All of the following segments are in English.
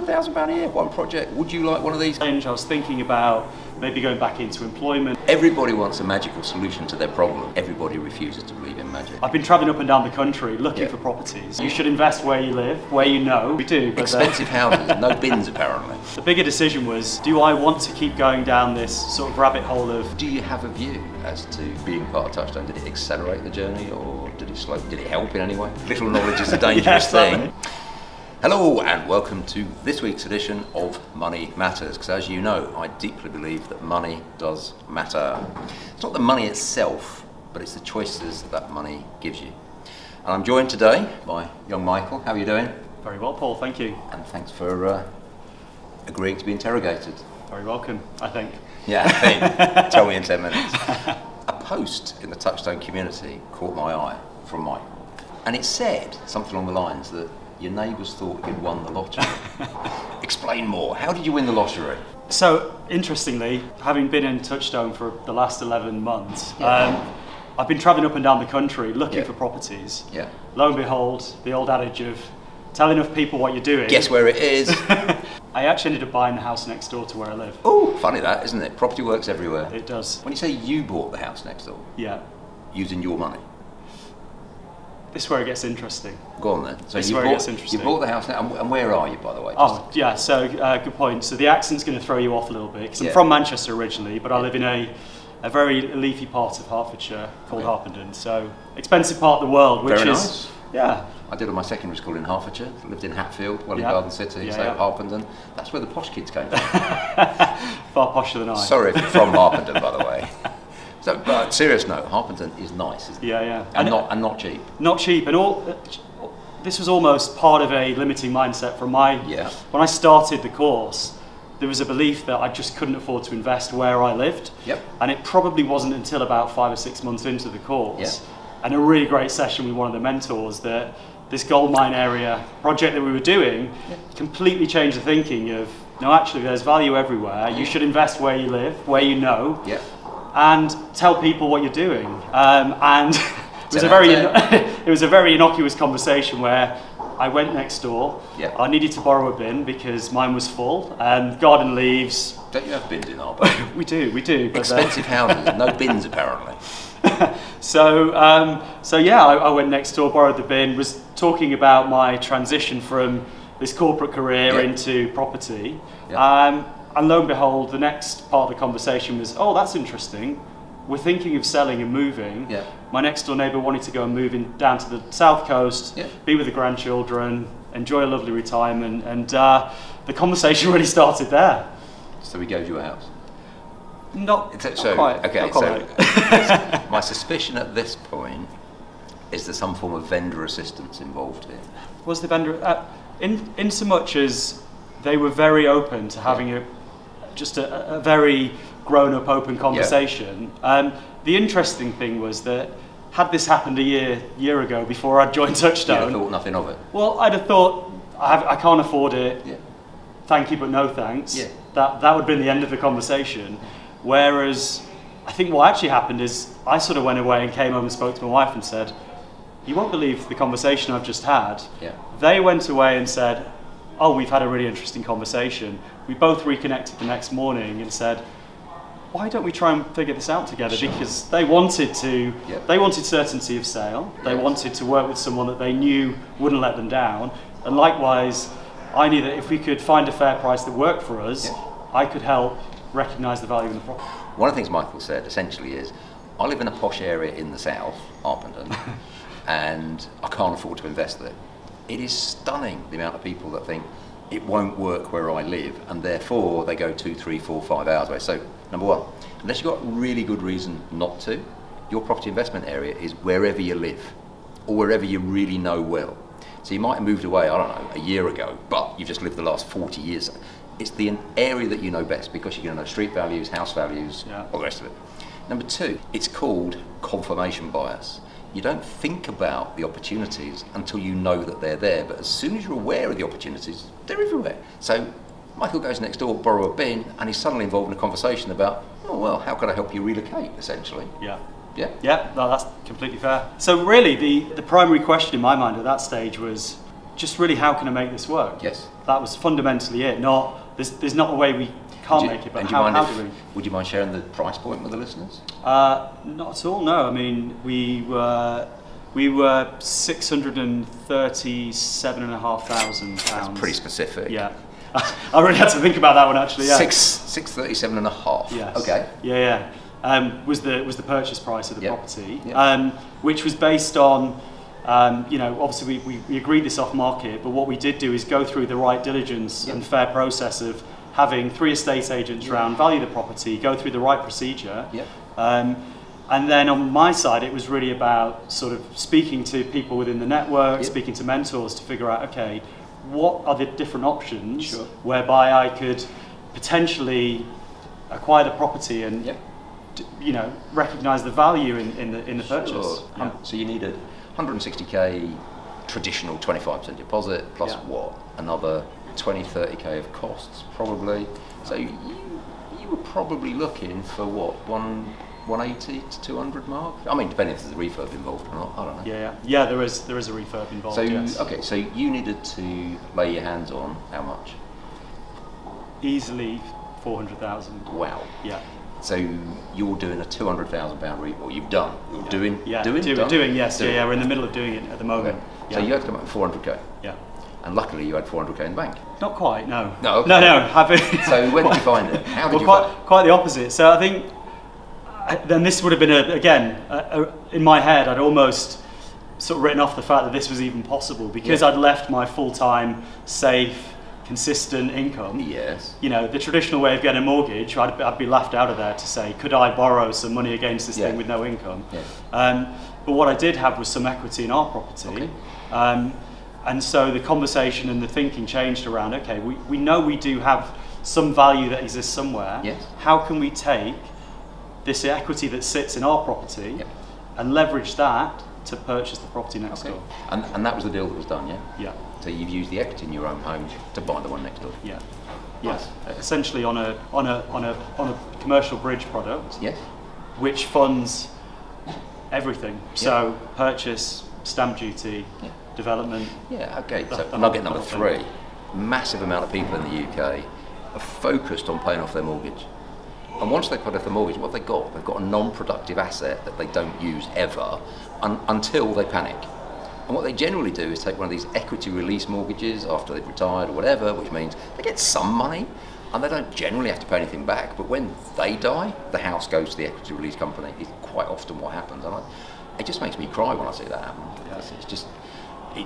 £10,000 a year, one project. Would you like one of these? I was thinking about maybe going back into employment. Everybody wants a magical solution to their problem. Everybody refuses to believe in magic. I've been travelling up and down the country looking for properties. You should invest where you live, where you know. We do. But expensive houses, no bins apparently. The bigger decision was, do I want to keep going down this sort of rabbit hole of... Do you have a view as to being part of Touchstone? Did it accelerate the journey or did it slow? Did it help in any way? Little knowledge is a dangerous thing. Hello and welcome to this week's edition of Money Matters, because as you know, I deeply believe that money does matter. It's not the money itself, but it's the choices that money gives you. And I'm joined today by young Michael. How are you doing? Very well, Paul, thank you. And thanks for agreeing to be interrogated. Very welcome, I think. Yeah, I think. Tell me in 10 minutes. A post in the Touchstone community caught my eye from Michael. And it said something along the lines that your neighbours thought you'd won the lottery. Explain more. How did you win the lottery? So, interestingly, having been in Touchstone for the last 11 months, I've been travelling up and down the country looking for properties. Yeah. Lo and behold, the old adage of tell enough people what you're doing. Guess where it is. I actually ended up buying the house next door to where I live. Oh, funny that, isn't it? Property works everywhere. It does. When you say you bought the house next door, using your money. This is where it gets interesting. Go on then. So this is where it gets interesting. You bought the house now, and where are you, by the way? Oh, yeah, so good point. So the accent's going to throw you off a little bit, because I'm from Manchester originally, but I live in a very leafy part of Hertfordshire called Harpenden. So expensive part of the world, which very is... nice. Yeah. I did all my secondary school in Hertfordshire, lived in Hatfield, Welling Garden City, Harpenden. That's where the posh kids came from. Far posher than I. Sorry if you're from Harpenden, by the way. So, but serious note, Harpenden is nice, isn't it? Yeah. And not cheap. Not cheap, and this was almost part of a limiting mindset from my... When I started the course, there was a belief that I just couldn't afford to invest where I lived. And it probably wasn't until about 5 or 6 months into the course, and a really great session with one of the mentors, that this gold mine area project that we were doing completely changed the thinking of, no, actually there's value everywhere. You should invest where you live, where you know. And tell people what you're doing. And it was a very innocuous conversation where I went next door. I needed to borrow a bin because mine was full, and garden leaves. Don't you have bins in Harpenden? We do. But expensive houses, no bins apparently. So I went next door, borrowed the bin, was talking about my transition from this corporate career into property. And lo and behold, the next part of the conversation was, oh, that's interesting. We're thinking of selling and moving. My next door neighbour wanted to go and move down to the south coast, be with the grandchildren, enjoy a lovely retirement, and the conversation really started there. So he gave you a house? Not quite. Okay, so my suspicion at this point is there's some form of vendor assistance involved here. Was the vendor, in so much as they were very open to having a very grown-up, open conversation. The interesting thing was that had this happened a year ago before I'd joined Touchstone, you'd have thought nothing of it. Well, I'd have thought I can't afford it. Thank you, but no thanks. That would have been the end of the conversation. Whereas I think what actually happened is I sort of went away and came home and spoke to my wife and said, "You won't believe the conversation I've just had." They went away and said, "Oh, we've had a really interesting conversation." We both reconnected the next morning and said, why don't we try and figure this out together? Because they wanted to, they wanted certainty of sale. They wanted to work with someone that they knew wouldn't let them down. And likewise, I knew that if we could find a fair price that worked for us, I could help recognise the value in the property. One of the things Michael said essentially is, I live in a posh area in the south, Harpenden, and I can't afford to invest there. It is stunning the amount of people that think it won't work where I live, and therefore they go 2, 3, 4, 5 hours away. So, number one, unless you've got a really good reason not to, your property investment area is wherever you live, or wherever you really know well. So you might have moved away, I don't know, a year ago, but you've just lived the last 40 years. It's the area that you know best, because you're going to know street values, house values, all the rest of it. Number two, it's called confirmation bias. You don't think about the opportunities until you know that they're there, but as soon as you're aware of the opportunities, they're everywhere. So Michael goes next door, borrow a bin, and he's suddenly involved in a conversation about, oh well, how can I help you relocate, essentially? Yeah, no, that's completely fair. So really, the primary question in my mind at that stage was, just really, how can I make this work? Yes. That was fundamentally it. There's not a way we can't make it, but how do we? Would you mind sharing the price point with the listeners? Not at all, no. I mean, we were £637,500. That's pretty specific. Yeah. I really had to think about that one, actually. Yeah. 637.5. Yes. Okay. Yeah. Was the purchase price of the property, Yep. which was based on, obviously we agreed this off market, but what we did do is go through the right diligence and fair process of having 3 estate agents around, value the property, go through the right procedure. Yep. And then on my side, it was really about sort of speaking to people within the network, speaking to mentors to figure out, okay, what are the different options whereby I could potentially acquire the property and recognise the value in the purchase. So you needed 160k traditional 25% deposit plus what? Another 20-30k of costs probably. So you were probably looking for what, 180 to 200 mark? I mean, depending if there's a refurb involved or not, I don't know. Yeah, there is a refurb involved. So yes. okay, so you needed to lay your hands on how much? Easily 400,000. Wow. Yeah. So you're doing a £200,000 refurb. Or you've done. You're doing. Yes. Doing. Yeah. We're in the middle of doing it at the moment. Okay. Yeah. So you had to come up with 400k. Yeah. And luckily you had 400k in the bank. Not quite. No. No. Okay. No. So when did you find it? How did you find it? Quite the opposite. So I think then this would have been in my head. I'd almost sort of written off the fact that this was even possible because I'd left my full-time, safe, consistent income. Yes. The traditional way of getting a mortgage, I'd be laughed out of there to say, could I borrow some money against this thing with no income? Yeah. But what I did have was some equity in our property. Okay. And so the conversation and the thinking changed around, okay, we know we do have some value that exists somewhere. Yes. How can we take this equity that sits in our property and leverage that to purchase the property next door? And that was the deal that was done, yeah? Yeah. So you've used the equity in your own home to buy the one next door? Yeah. Nice. Yes. Essentially on a commercial bridge product. Yes. Which funds everything. So purchase, stamp duty, development. Yeah, okay. So nugget number 3. Massive amount of people in the UK are focused on paying off their mortgage. And once they pay off the mortgage, what they've got a non-productive asset that they don't use ever until they panic. And what they generally do is take one of these equity release mortgages after they've retired or whatever, which means they get some money and they don't generally have to pay anything back. But when they die, the house goes to the equity release company. It's quite often what happens. And it just makes me cry when I see that happen. It's just,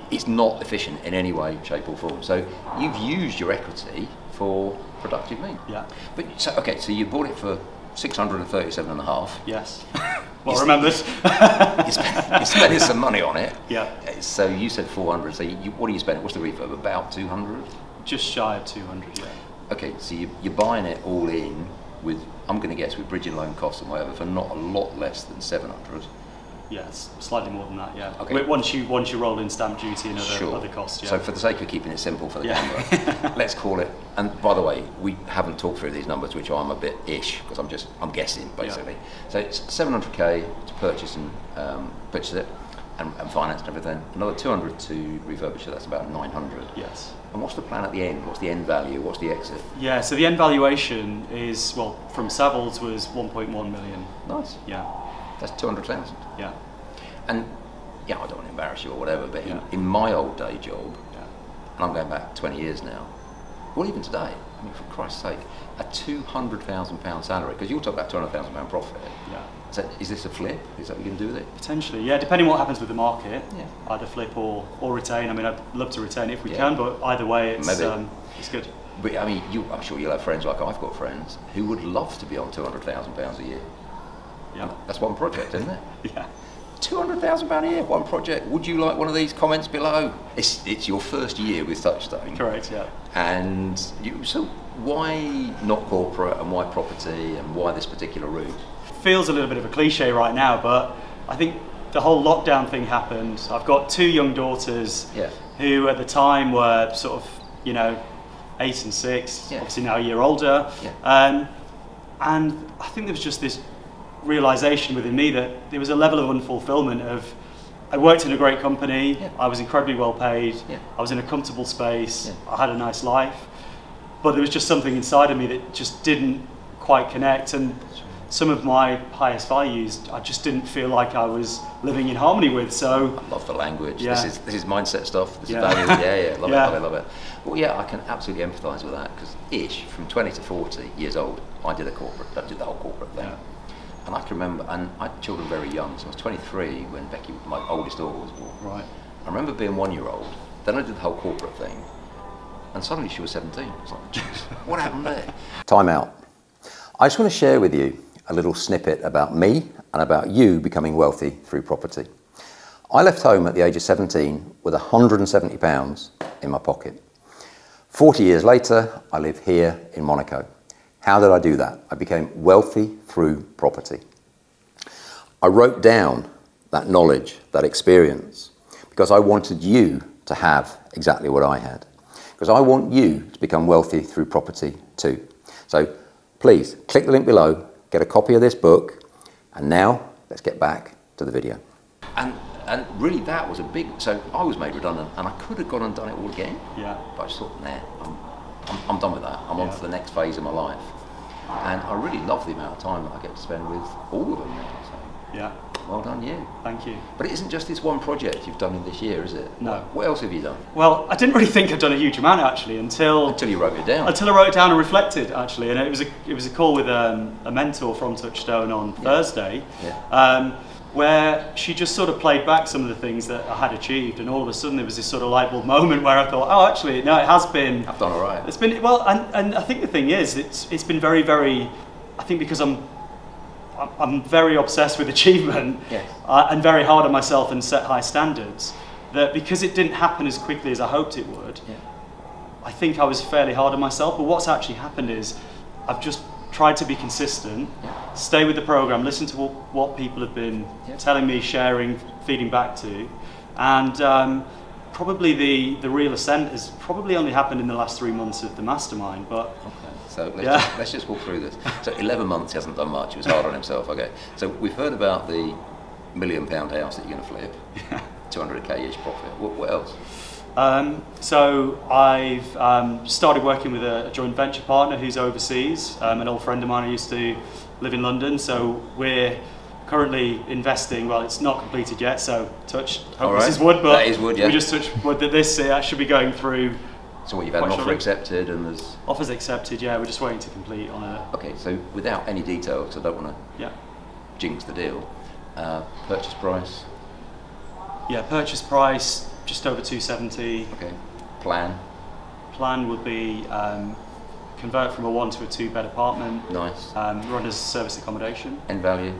it's not efficient in any way, shape or form. So you've used your equity for productive means. Yeah. But so you bought it for 637.5. Yes. Well, remember this. You're spending some money on it. Yeah. So you said 400. So what are you spending? What's the refurb? About 200? Just shy of 200. Yeah. Okay. So you're buying it all in with, I'm going to guess, with bridging loan costs and whatever, for not a lot less than 700. Yes, slightly more than that, yeah. Okay. Once you roll in stamp duty and other costs, yeah. So for the sake of keeping it simple for the camera, let's call it, and by the way, we haven't talked through these numbers, which I'm a bit ish, because I'm guessing, basically. So it's 700k to purchase it, and finance and everything. Another 200 to refurbish it, that's about 900. Yes. And what's the plan at the end? What's the end value? What's the exit? Yeah, so the end valuation is, well, from Savills was 1.1 million. Nice. Yeah. That's 200,000. Yeah. And I don't want to embarrass you or whatever, but in my old day job, and I'm going back 20 years now, or even today, I mean, for Christ's sake, a £200,000 salary, because you'll talk about £200,000 profit. Yeah. So is this a flip? Is that what you're going to do with it? Potentially, yeah, depending what happens with the market. Yeah. Either flip or retain. I mean, I'd love to retain it if we can, but either way, it's good. But I mean, I'm sure you'll have friends like I've got friends who would love to be on £200,000 a year. Yeah. That's one project, isn't it? Yeah. £200,000 a year, one project. Would you like one of these comments below? It's your first year with Touchstone. Correct, yeah. And so why not corporate, and why property, and why this particular route? Feels a little bit of a cliche right now, but I think the whole lockdown thing happened. I've got 2 young daughters who at the time were sort of, 8 and 6, obviously now a year older. Yeah. And I think there was just this realization within me that there was a level of unfulfillment of I worked in a great company. Yeah. I was incredibly well paid. Yeah. I was in a comfortable space. Yeah. I had a nice life. But there was just something inside of me that just didn't quite connect. And some of my highest values, I just didn't feel like I was living in harmony with. So I love the language. Yeah. This is mindset stuff. This Yeah. is value. Yeah, love Yeah. it, love it. Well, yeah, I can absolutely empathise with that because from 20 to 40 years old, I did the whole corporate thing. Yeah. And I can remember, and I had children very young, so I was 23 when Becky, my oldest daughter, was born. Right. I remember being 1-year-old, then I did the whole corporate thing, and suddenly she was 17. I was like, jeez, what happened there? Time out. I just want to share with you a little snippet about me and about you becoming wealthy through property. I left home at the age of 17 with £170 in my pocket. 40 years later, I live here in Monaco. How did I do that? I became wealthy through property. I wrote down that knowledge, that experience, because I wanted you to have exactly what I had. Because I want you to become wealthy through property too. So please click the link below, get a copy of this book, and now let's get back to the video. And really that was a big, so I was made redundant and I could have gone and done it all again. Yeah. But I just thought, nah, I'm done with that. I'm on to the next phase of my life. And I really love the amount of time that I get to spend with all of them now. So Yeah. well done you. Thank you. But it isn't just this one project you've done in this year, is it? No. What else have you done? Well, I didn't really think I'd done a huge amount actually until you wrote it down. Until I wrote it down and reflected actually, and it was a call with a mentor from Touchstone on Thursday, where she just sort of played back some of the things that I had achieved, and all of a sudden there was this sort of light bulb moment where I thought, oh, actually, no, it has been. I've done all right. It's been well, and I think the thing is, it's been very, very. I think because I'm very obsessed with achievement, and very hard on myself and set high standards, that because it didn't happen as quickly as I hoped it would, I think I was fairly hard on myself. But what's actually happened is I've just tried to be consistent, stay with the program, listen to what people have been telling me, sharing, feeding back to, and probably the real ascent has probably only happened in the last 3 months of the mastermind. But okay, so let's just walk through this. So 11 months he hasn't done much. He was hard on himself. Okay, so we've heard about the £1 million house that you're going to flip, 200k-ish profit. What else? So I've started working with a joint venture partner who's overseas, an old friend of mine who used to live in London. So we're currently investing, well, it's not completed yet, so hope this is wood, but that is wood, yeah. We just touch wood that this should be going through. So what, you've had an offer accepted and there's... Offers accepted, yeah, we're just waiting to complete on it. Okay, so without any detail, because I don't want to jinx the deal, purchase price? Yeah, purchase price, just over 270. Okay. Plan? Plan would be convert from a 1 to a 2 bed apartment. Nice. Run as service accommodation. End value?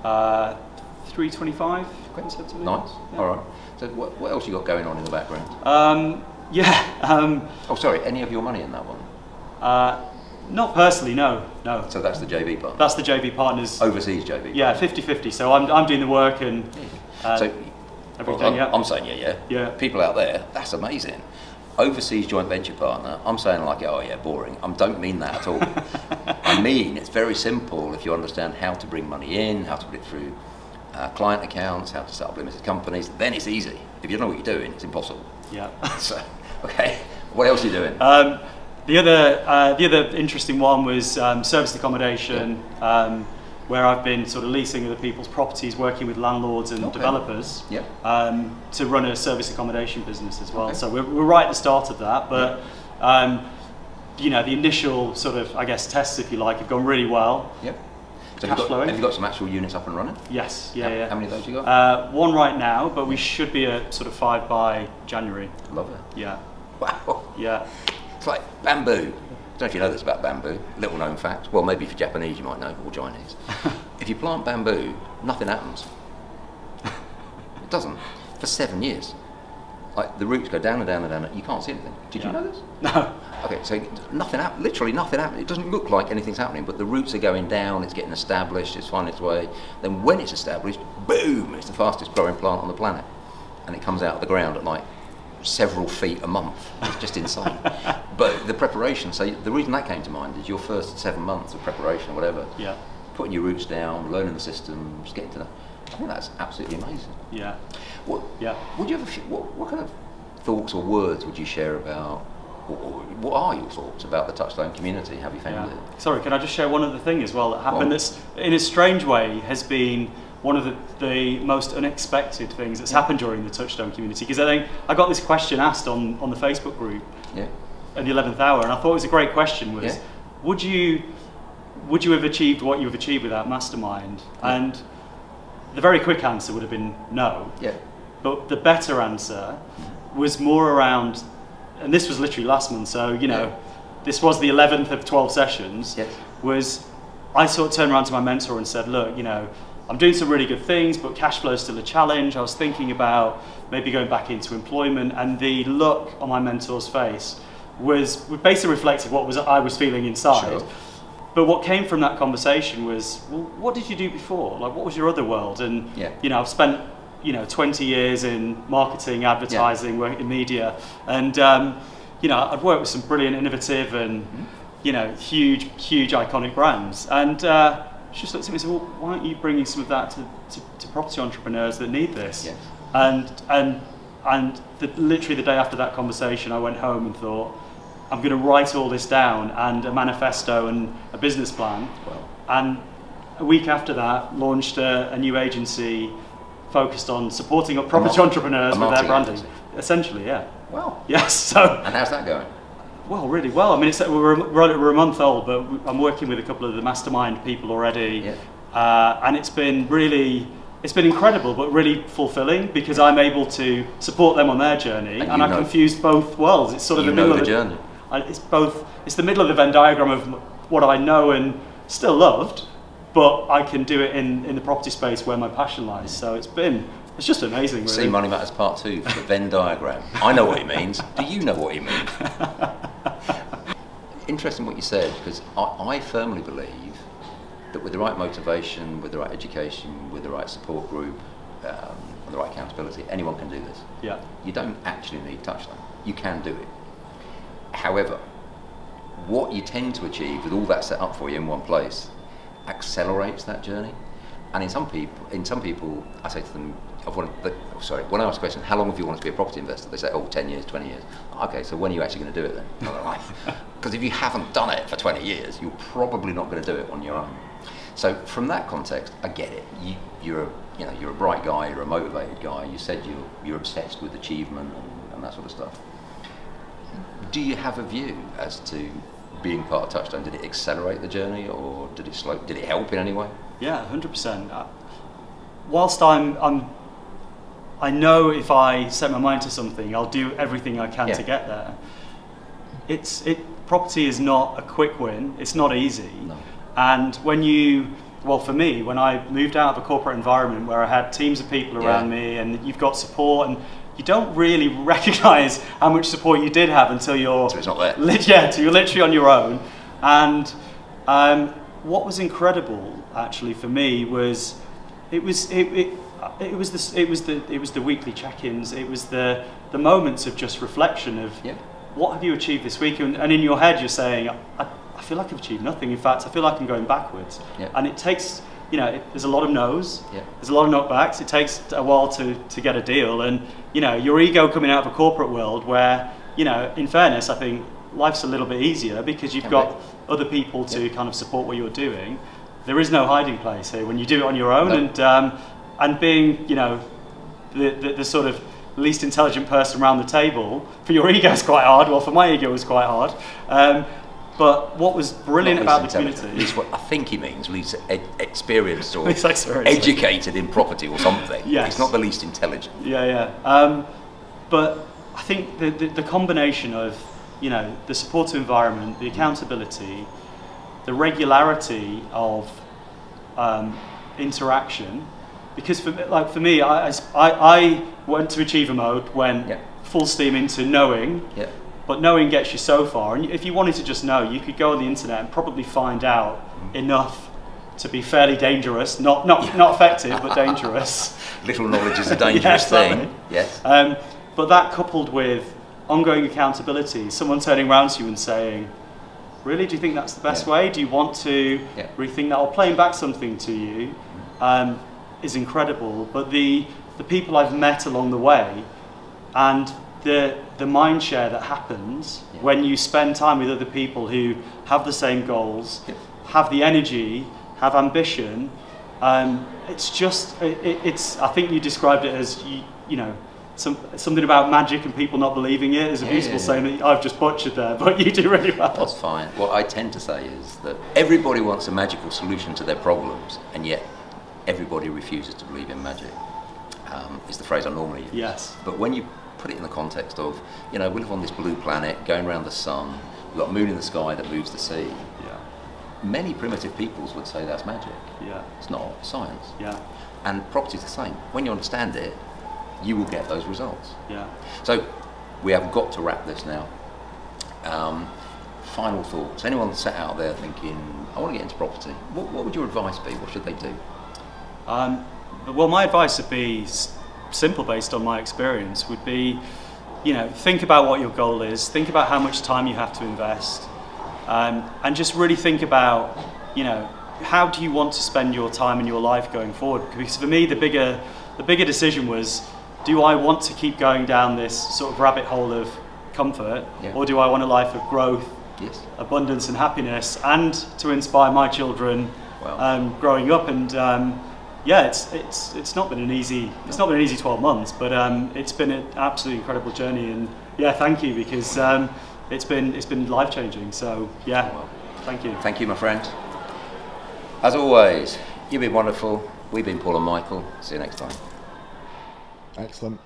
325. Okay. Nice. Yeah. All right. So what else you got going on in the background? Oh, sorry. Any of your money in that one? Not personally, no. So that's the JV partner? That's the JV partners. Overseas JV? Yeah, 50-50. So I'm doing the work and everything. I'm saying yeah. People out there, that's amazing. Overseas joint venture partner. I'm saying like, oh yeah, boring. I don't mean that at all. I mean it's very simple if you understand how to bring money in, how to put it through client accounts, how to set up limited companies. Then it's easy. If you don't know what you're doing, it's impossible. Yeah. So, okay. What else are you doing? The other interesting one was service accommodation, where I've been sort of leasing other people's properties, working with landlords and developers to run a service accommodation business as well. Okay. So we're right at the start of that, but you know, the initial sort of, I guess, tests, if you like, have gone really well. Yep. So have you got some actual units up and running? Yes. Yeah. How many of those you got? One right now, but we should be at sort of 5 by January. Love it. Yeah. Wow. Yeah. It's like bamboo. I don't know if you know this about bamboo. Little known fact. Well, maybe for Japanese you might know, or Chinese. If you plant bamboo, nothing happens. It doesn't. For 7 years. Like the roots go down and down and down. You can't see anything. Did you know this? No. Okay, so nothing happens. Literally nothing happens. It doesn't look like anything's happening, but the roots are going down. It's getting established. It's finding its way. Then when it's established, boom! It's the fastest growing plant on the planet, and it comes out of the ground at like several feet a month. It's just insane. But the preparation. So the reason that came to mind is your first 7 months of preparation or whatever. Yeah. Putting your roots down, learning the systems, getting to know. I think that's absolutely amazing. Yeah. Would you ever? What kind of thoughts or words would you share about? Or what are your thoughts about the Touchstone community? Have you found it? Sorry, can I just share one other thing as well that happened that's, in a strange way, has been one of the most unexpected things that's happened during the Touchstone community? Because I think I got this question asked on the Facebook group at the 11th hour, and I thought it was a great question, was would you have achieved what you've achieved without Mastermind? And the very quick answer would have been no. But the better answer was more around, and this was literally last month, so you know, this was the 11th of 12 sessions, was I sort of turned around to my mentor and said, look, you know, I'm doing some really good things, but cash flow is still a challenge. I was thinking about maybe going back into employment, and the look on my mentor's face was basically reflected what I was feeling inside. But what came from that conversation was, well, what did you do before? Like, what was your other world? And you know, I've spent 20 years in marketing, advertising, working in media, and you know, I'd worked with some brilliant, innovative, and you know, huge iconic brands. And she just looked at me and said, well, why aren't you bringing some of that to property entrepreneurs that need this? And literally the day after that conversation, I went home and thought, I'm going to write all this down, and a manifesto and a business plan. And a week after that, launched a new agency focused on supporting property entrepreneurs with their branding. Essentially, Wow. Yes. So. And how's that going? Well, really well. I mean, we're a month old, but I'm working with a couple of the Mastermind people already, and it's been incredible, but really fulfilling, because I'm able to support them on their journey, and I can fuse both worlds. It's sort of the middle of the journey. It's the middle of the Venn diagram of what I know and still loved, but I can do it in the property space where my passion lies. So it's just amazing, really. See Money Matters Part 2 for the Venn diagram. I know what it means. Do you know what it means? Interesting what you said, because I firmly believe that with the right motivation, with the right education, with the right support group, and the right accountability, anyone can do this. You don't actually need Touchstone. You can do it. However, what you tend to achieve with all that set up for you in one place accelerates that journey. And in some people, I say to them, when I ask the question, how long have you wanted to be a property investor? They say, 10 years, 20 years. Okay, so when are you actually going to do it then? Because if you haven't done it for 20 years, you're probably not going to do it on your own. So from that context, I get it. You're a bright guy, you're a motivated guy. You said you're obsessed with achievement and that sort of stuff. Do you have a view as to being part of Touchstone? Did it accelerate the journey, or did it help in any way? Yeah, 100%. Whilst I know if I set my mind to something, I'll do everything I can to get there. Property is not a quick win. It's not easy. No. And for me, when I moved out of a corporate environment where I had teams of people around me, and you've got support, and you don't really recognise how much support you did have until you're it's not there. Until you're literally on your own. And what was incredible actually for me was it was the weekly check-ins. It was the moments of just reflection of what have you achieved this week, and in your head you're saying, I feel like I've achieved nothing. In fact, I feel like I'm going backwards. And it takes, there's a lot of no's, there's a lot of knockbacks. It takes a while to get a deal, and your ego coming out of a corporate world where, in fairness, I think life's a little bit easier because you've got other people to kind of support what you're doing. There is no hiding place here when you do it on your own, and being, the sort of least intelligent person around the table, for your ego is quite hard. Well, for my ego it was quite hard. But what was brilliant about the community is what I think he means, least experienced or educated in property or something. It's not the least intelligent. But I think the combination of the supportive environment, the accountability, the regularity of interaction, because for me, I went to achiever mode when full steam into knowing. But knowing gets you so far, and if you wanted to just know, you could go on the internet and probably find out enough to be fairly dangerous, not effective, but dangerous. Little knowledge is a dangerous thing. But that coupled with ongoing accountability, someone turning around to you and saying, really, do you think that's the best way? Do you want to rethink that, or playing back something to you? is incredible, but the people I've met along the way, and the mind share that happens when you spend time with other people who have the same goals, have the energy, have ambition. It's just, I think you described it as, you know, something about magic and people not believing it is a beautiful saying that I've just butchered there, but you do really well. That's fine. What I tend to say is that everybody wants a magical solution to their problems, and yet everybody refuses to believe in magic, is the phrase I normally use. Yes. But when you put it in the context of, you know, we live on this blue planet, going around the sun, we've got a moon in the sky that moves the sea. Yeah. Many primitive peoples would say that's magic. Yeah. It's not science. Yeah. And property's the same. When you understand it, you will get those results. Yeah. So we have got to wrap this now. Final thoughts. Anyone sat out there thinking, I want to get into property, what would your advice be? What should they do? Well, my advice would be simple, based on my experience, would be, you know, think about what your goal is, think about how much time you have to invest, and just really think about, you know, how do you want to spend your time and your life going forward? Because for me, the bigger decision was, do I want to keep going down this sort of rabbit hole of comfort, or do I want a life of growth, abundance and happiness, and to inspire my children growing up? And yeah, it's not been an easy 12 months, but it's been an absolutely incredible journey. And yeah, thank you, because it's been life changing. So yeah, thank you. Thank you, my friend. As always, you've been wonderful. We've been Paul and Michael. See you next time. Excellent.